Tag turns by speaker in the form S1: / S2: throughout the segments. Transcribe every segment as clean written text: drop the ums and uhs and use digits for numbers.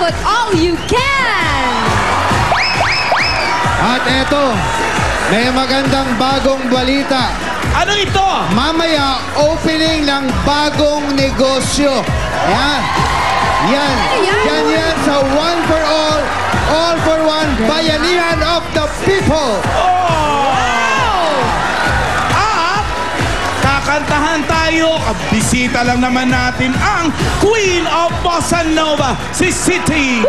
S1: put all you can!
S2: At eto, may magandang bagong balita.
S3: Ano ito?
S2: Mamaya, opening ng bagong negosyo. Yan. Yan. Yan sa One for All for One, Bayanihan of the People.
S3: At kakantahan tayo. Bisita lang naman natin ang Queen of Bossa Nova, si City.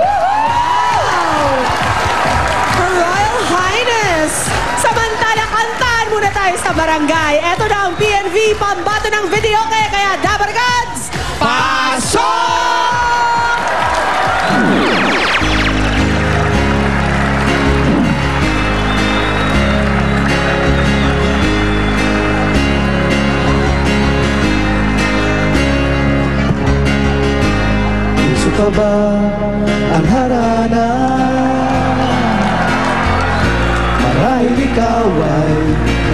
S4: Her Royal Highness! Samantala, kantahan muna tayo sa barangay. Eto na ang PNV, pambato ng video kaya Dabar Gods, pasok!
S5: Gusto ka ba ang harana? Marahil ikaw ay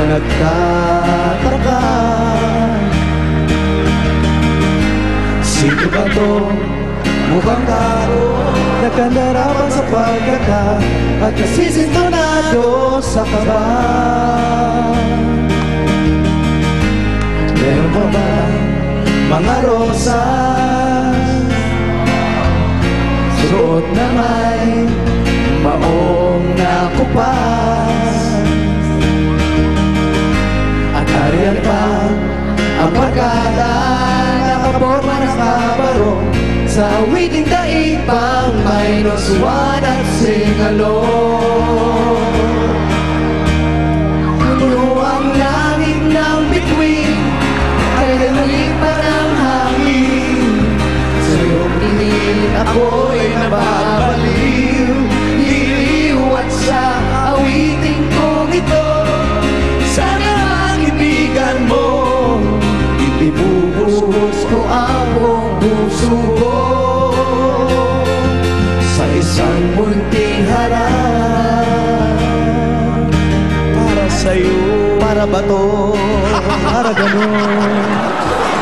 S5: nagtataka. Sino ba to? Mukhang tao nagkandarapan sa pagkaka at nasisintonado sa kaba. Meron pa ba mga rosas? Suot na may maong nakupas at ariyan pa ang barkada nakaporma ng kabarong sa awiting daigpang -1 at sing-along. Puno ang langit ng bituin ay nalipan ang hangin. Sa iyong tingin ako'y nababaliw, liliw at sa awiting kong ito. Sana ang ibigan mo, ibubuhos ko ang buong puso ko sa isang munting harap. Para sa'yo, para ba to? Para ganun.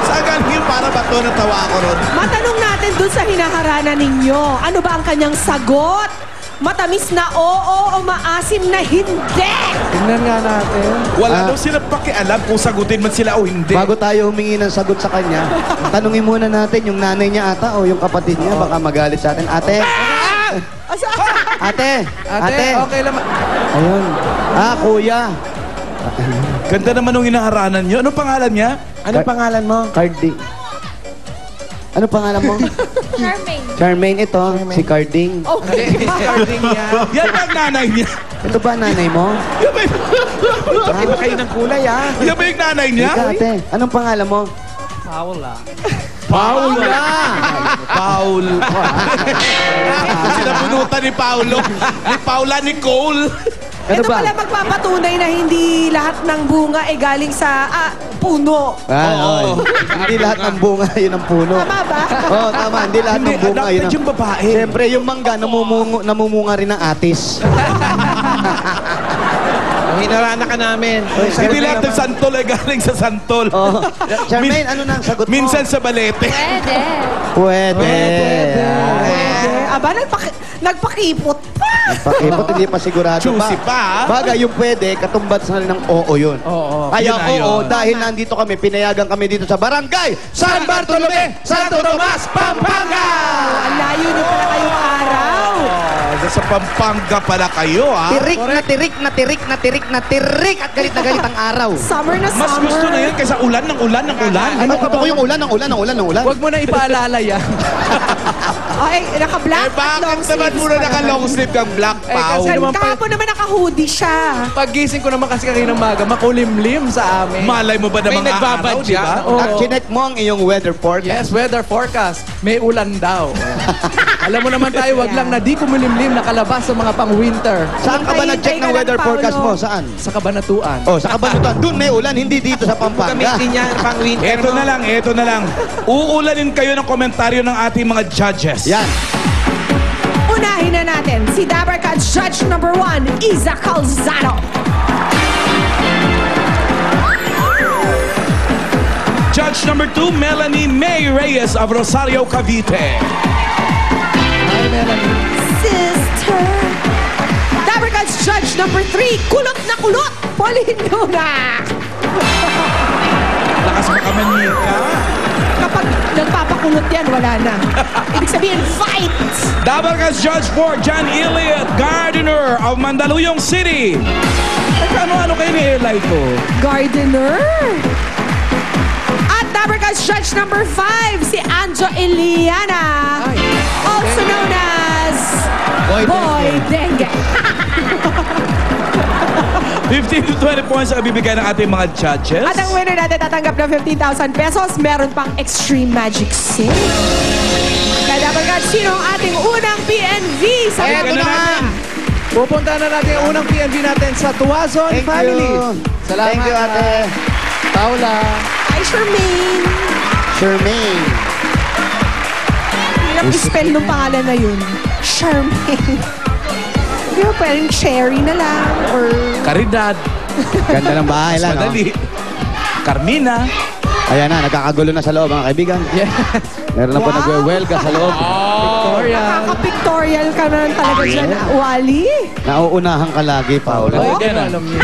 S3: Saan galing para ba ito? Natawa ako ron.
S4: Matanong natin dun sa hinaharana ninyo, ano ba ang kanyang sagot? Matamis na oo o maasim na hindi?
S5: Tingnan nga natin.
S3: Wala daw sila pakialam kung sagutin man sila o hindi.
S5: Bago tayo humingi ng sagot sa kanya, tanungin muna natin yung nanay niya ata o yung kapatid niya. Baka magalit sa atin. Ate! Ate! Ate!
S6: Okay lang.
S5: Ayun. Kuya.
S3: Ganda naman nung hinaharanan nyo. Anong pangalan niya?
S6: Anong pangalan mo?
S5: Cardi. Ano pangalan mo?
S1: Charmaine.
S5: Charmaine, ito. Si Carding.
S6: Carding yan.
S3: Yan ba ang nanay niya?
S5: Ito ba nanay mo?
S3: Yan ba,
S6: Iba kayo ng kulay, ha?
S3: yan ba yung nanay niya?
S5: Ika, ate. Anong pangalan mo?
S6: Paula.
S5: Paula!
S3: Paul. Sinabunutan ni Paulo. Ni Paula Nicole.
S5: Ano
S4: Ito
S5: ba?
S4: pala magpapatunay na hindi lahat ng bunga ay galing sa puno.
S5: Oo. Hindi lahat ng bunga yun ang puno.
S4: Tama ba?
S5: Oo, tama. Hindi lahat ng bunga yun ang...
S3: yung babae.
S5: Siyempre, yung mangga, namumunga rin ng atis.
S6: Hinarana ka namin.
S3: Hindi lahat ng santol ay galing sa santol.
S5: Oh. Charmaine, ano na ang sagot mo?
S3: Minsan sa balete.
S1: Pwede.
S5: Pwede.
S4: Aba, nagpakipot pa.
S5: Nagpakipot, hindi pa sigurado
S3: Juicy pa.
S5: Bagay yung pwede, katumbat sa ng oo yun.
S6: Oo.
S5: Kaya
S3: Yun na yun.
S5: oo, dahil nandito kami, pinayagan kami dito sa Barangay San Bartolome, Santo Tomas, Pampanga!
S4: Ang layo niyo pala kayong araw.
S3: Sa Pampanga pala kayo, ha?
S5: Tirik na tirik na tirik na tirik na tirik at galit na galit ang araw.
S4: Summer na
S3: Mas
S4: summer.
S3: gusto na yan kaysa ulan ng ulan ng ulan.
S5: Ano ka ba? Yung ulan, ang ulan, ang ulan, ang ulan.
S6: Huwag mo na ipaalala yan.
S4: Okay, naka-black at
S3: Bakit
S4: long
S3: naman
S4: sleeves
S3: muna
S4: pa
S3: naka-long sleeve kang black,
S6: Eh,
S3: Pao?
S6: kasi naman
S4: Kahapon naman naka-hoodie siya.
S6: Paggising ko naman kasi kaninang maga, makulimlim sa amin.
S3: Malay mo ba na
S6: May
S3: mga araw,
S6: nagbabadya.
S3: di ba?
S6: Oo.
S5: At chinek mo ang iyong weather forecast.
S6: Yes, weather forecast. May ulan daw. Alam mo naman tayo, wag lang na di kumulimlim nakalabas sa mga pang-winter.
S5: Saan ka ba
S4: Hintay-
S5: nag-check
S4: hintay
S5: ng
S4: ka
S5: weather
S4: lang, Paolo.
S5: forecast mo? Saan?
S6: Sa Kabanatuan.
S5: Oh, sa Kabanutan. Doon may ulan, hindi dito sa Pampanga.
S6: niya pang-winter.
S3: Eto na lang. Uulanin kayo ng komentaryo ng ating mga judges.
S5: Yan.
S4: Unahin na natin si Dabarcats Judge number 1, Iza Calzado.
S3: Judge number 2, Melanie May Reyes of Rosario, Cavite.
S5: Hi,
S6: Melanie.
S4: Sister. Dabber Gods Judge number 3, kulot na kulot, Pauline Luna.
S3: Lakas mo ka manika.
S4: Kapag nagpapakulot yan, wala na. Ibig sabihin, fight!
S3: Dabber Gods Judge 4, John Elliott Gardiner of Mandaluyong City. Ano kayo ni Eli ko?
S4: Gardener. At Dabber Gods Judge number 5, si Anjo Eliana.
S6: Ay,
S4: Also known as Boy Dengue.
S3: 15 to 20 points ang bibigay ng ating mga judges.
S4: At ang winner natin tatanggap ng 15,000 pesos. Meron pang Extreme Magic Sing. Kaya Dabber Gods, sino ang ating unang PNV sa
S6: Eto
S4: mga
S6: na. Pupunta na natin ang unang PNV natin sa Tuazon
S5: Thank
S6: Family.
S5: you.
S6: Salamat.
S5: Thank you, ate.
S6: Paula.
S4: Hi, Charmaine.
S5: Charmaine.
S4: Hirap i-spell nung pangalan na yun. Charmaine. Di ba pwedeng Cherry na lang? Or...
S3: Caridad.
S5: Ganda ng bahay lang, no?
S3: Madali. Carmina.
S5: Ayan na, nagkakagulo na sa loob, mga kaibigan.
S6: Yeah.
S5: Meron na po
S4: Wow.
S5: nagwe-welga sa loob.
S6: Victoria.
S4: Nakaka-pictorial ka na talaga dyan, Wally.
S5: Nauunahan ka lagi, Paula.
S6: Hindi na alam niyo.